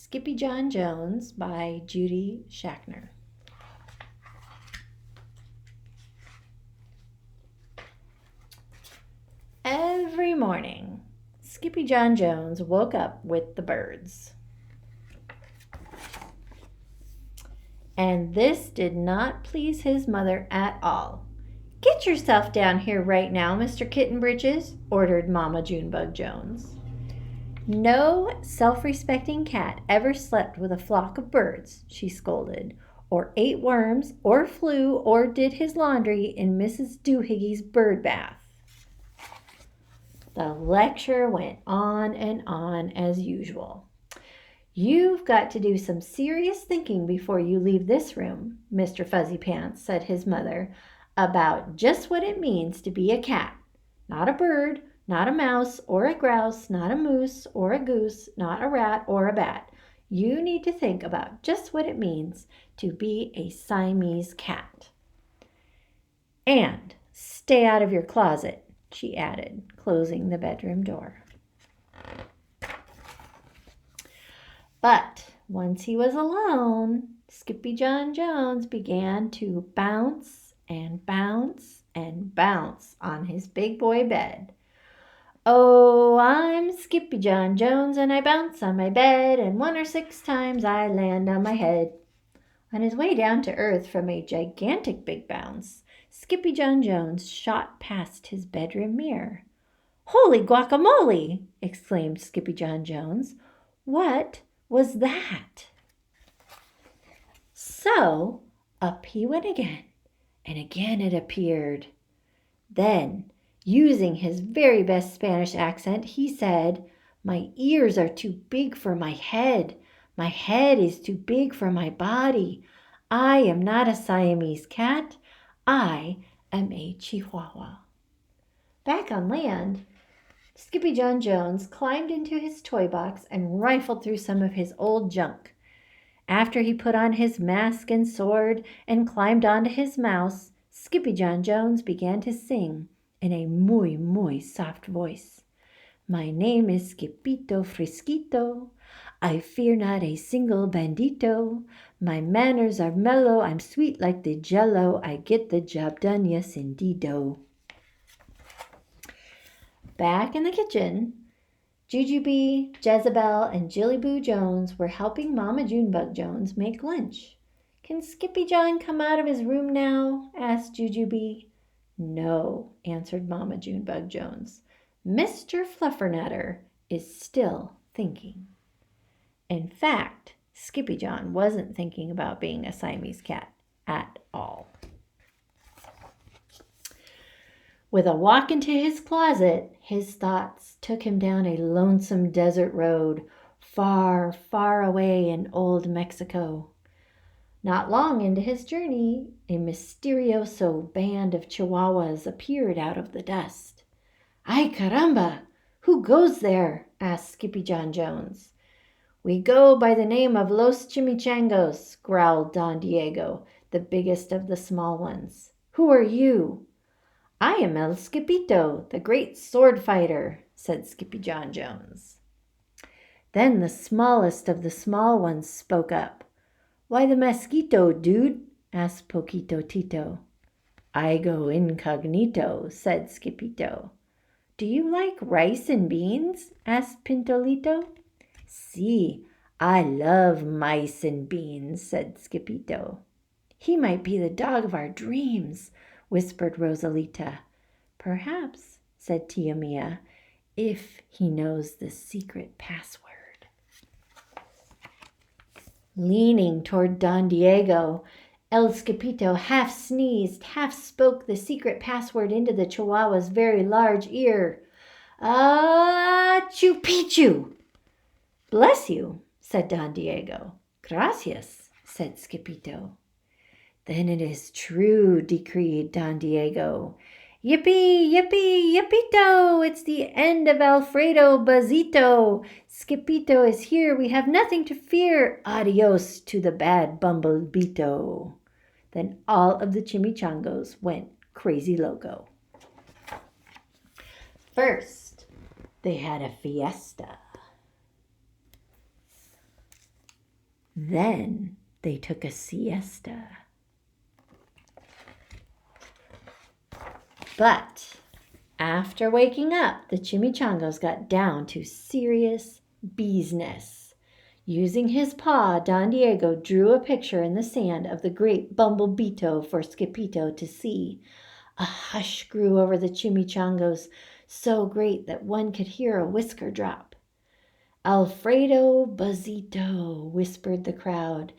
Skippyjon Jones by Judy Schachner. Every morning, Skippyjon Jones woke up with the birds. And this did not please his mother at all. "Get yourself down here right now, Mr. Kittenbritches," ordered Mama Junebug Jones. "No self-respecting cat ever slept with a flock of birds," she scolded, "or ate worms, or flew, or did his laundry in Mrs. Doohiggy's bird bath." The lecture went on and on as usual. "You've got to do some serious thinking before you leave this room," Mr. Fuzzy Pants said his mother, "about just what it means to be a cat. Not a bird, not a mouse or a grouse, not a moose or a goose, not a rat or a bat. You need to think about just what it means to be a Siamese cat. And stay out of your closet," she added, closing the bedroom door. But once he was alone, Skippyjon Jones began to bounce and bounce and bounce on his big boy bed. "Oh, I'm Skippyjon Jones, and I bounce on my bed, and 1 or 6 times I land on my head." On his way down to earth from a gigantic big bounce, Skippyjon Jones shot past his bedroom mirror. "Holy guacamole!" exclaimed Skippyjon Jones. "What was that?" So up he went again, and again it appeared. Then, using his very best Spanish accent, he said, "My ears are too big for my head. My head is too big for my body. I am not a Siamese cat. I am a Chihuahua." Back on land, Skippyjon Jones climbed into his toy box and rifled through some of his old junk. After he put on his mask and sword and climbed onto his mouse, Skippyjon Jones began to sing in a muy soft voice. "My name is Skippito Friskito. I fear not a single bandito. My manners are mellow. I'm sweet like the jello. I get the job done, yes indeedo." Back in the kitchen, Jujubee, Jezebel, and Jillyboo Jones were helping Mama Junebug Jones make lunch. "Can Skippyjon come out of his room now?" asked Jujubee. "No," answered Mama Junebug Jones. "Mr. Fluffernutter is still thinking." In fact, Skippyjon wasn't thinking about being a Siamese cat at all. With a walk into his closet, his thoughts took him down a lonesome desert road, far, far away in old Mexico. Not long into his journey, a mysterioso band of Chihuahuas appeared out of the dust. "Ay caramba! Who goes there?" asked Skippyjon Jones. "We go by the name of Los Chimichangos," growled Don Diego, the biggest of the small ones. "Who are you?" "I am El Skippito, the great sword fighter," said Skippyjon Jones. Then the smallest of the small ones spoke up. "Why the mosquito, dude?" asked Poquito Tito. "I go incognito," said Skippito. "Do you like rice and beans?" asked Pintolito. "Si, I love mice and beans," said Skippito. "He might be the dog of our dreams," whispered Rosalita. "Perhaps," said Tia Mia, "if he knows the secret password." Leaning toward Don Diego, El Skippito half sneezed, half spoke the secret password into the Chihuahua's very large ear. "Ah-choo Pichu!" "Bless you," said Don Diego. "Gracias," said Skippito. "Then it is true," decreed Don Diego. "Yippee, yippee, yippito! It's the end of Alfredo Bazito. Skippito is here. We have nothing to fear. Adios to the bad bumblebeeto." Then all of the chimichangos went crazy loco. First, they had a fiesta. Then they took a siesta. But after waking up, the chimichangos got down to serious business. Using his paw, Don Diego drew a picture in the sand of the great bumblebeeto for Skippito to see. A hush grew over the chimichangos, so great that one could hear a whisker drop. Alfredo Buzzito, whispered the crowd.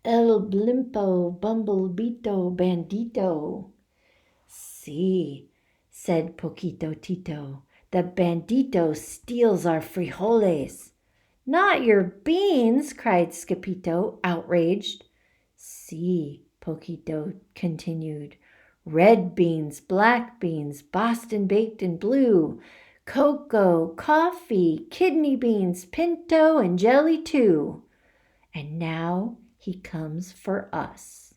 El blimpo bumblebeeto bandito. See, said Poquito Tito, the bandito steals our frijoles. Not your beans, cried Skippito, outraged. See, Poquito continued, red beans, black beans, Boston baked and blue, cocoa, coffee, kidney beans, pinto, and jelly too. And now he comes for us,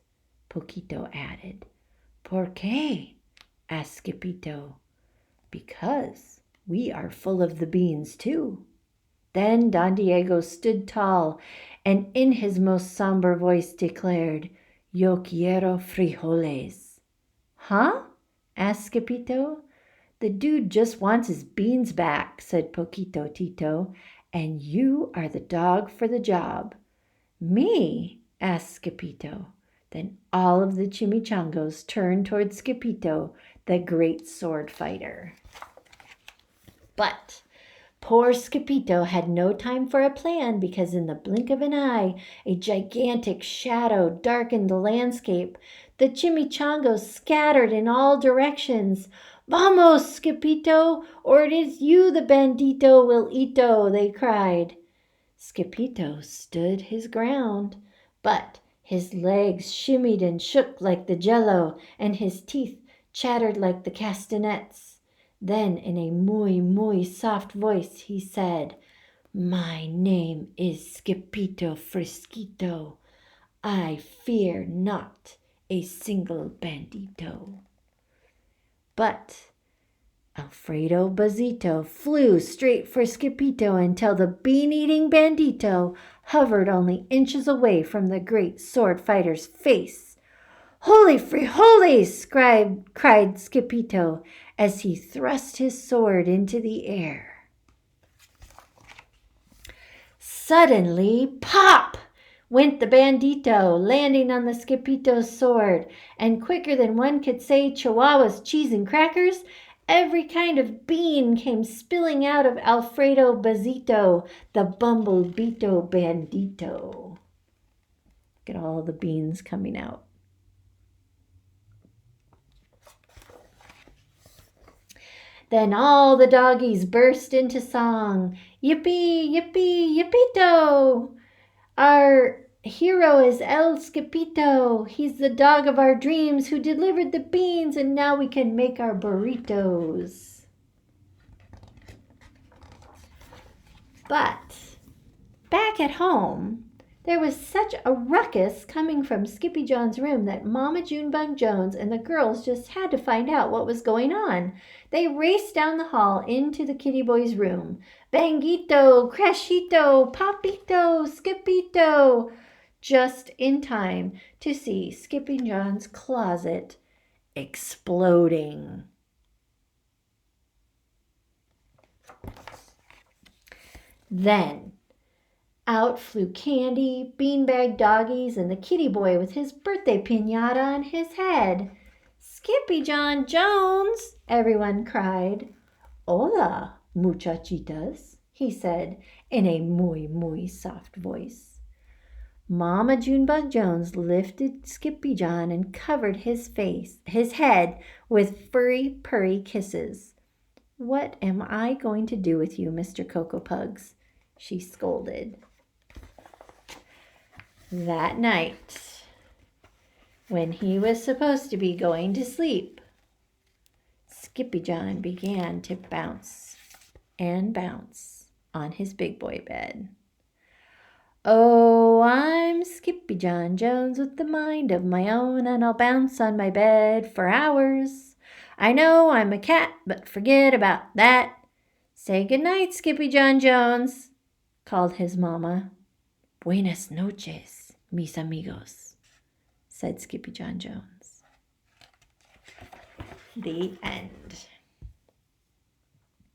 Poquito added. ¿Por qué? Asked Skippito. Because we are full of the beans too. Then Don Diego stood tall and in his most somber voice declared, Yo quiero frijoles. Huh? Asked Skippito. The dude just wants his beans back, said Poquito Tito, and you are the dog for the job. Me? Asked Skippito. Then all of the chimichangos turned toward Skippito, the great sword fighter. But poor Skippito had no time for a plan because in the blink of an eye, a gigantic shadow darkened the landscape. The chimichangos scattered in all directions. Vamos, Skippito, or it is you the bandito will eato, they cried. Skippito stood his ground, but his legs shimmied and shook like the jello, and his teeth chattered like the castanets. Then, in a muy soft voice, he said, My name is Skippito Friskito. I fear not a single bandito. But Alfredo Buzzito flew straight for Skippito until the bean-eating bandito hovered only inches away from the great sword fighter's face. Holy frijoles! cried Skippito as he thrust his sword into the air. Suddenly, pop! Went the bandito, landing on the Skippito's sword, and quicker than one could say Chihuahua's cheese and crackers, every kind of bean came spilling out of Alfredo Buzzito, the bumblebeeto bandito. Look at all the beans coming out. Then all the doggies burst into song. Yippee, yippee, yippito! Our hero is El Skippito. He's the dog of our dreams who delivered the beans, and now we can make our burritos. But back at home, there was such a ruckus coming from Skippyjon's room that Mama Junebug Jones and the girls just had to find out what was going on. They raced down the hall into the kitty boy's room. Bangito, Crashito, Papito, Skippito, just in time to see Skippyjon's closet exploding. Then out flew Candy, beanbag doggies, and the kitty boy with his birthday piñata on his head. Skippyjon Jones, everyone cried. Hola, muchachitas, he said in a muy soft voice. Mama Junebug Jones lifted Skippyjon and covered his head with furry, purry kisses. What am I going to do with you, Mr. Cocoa Pugs? She scolded. That night, when he was supposed to be going to sleep, Skippyjon began to bounce and bounce on his big boy bed. Oh, I'm Skippyjon Jones with the mind of my own, and I'll bounce on my bed for hours. I know I'm a cat, but forget about that. Say goodnight, Skippyjon Jones, called his mama. Buenas noches, mis amigos, said Skippyjon Jones. The end.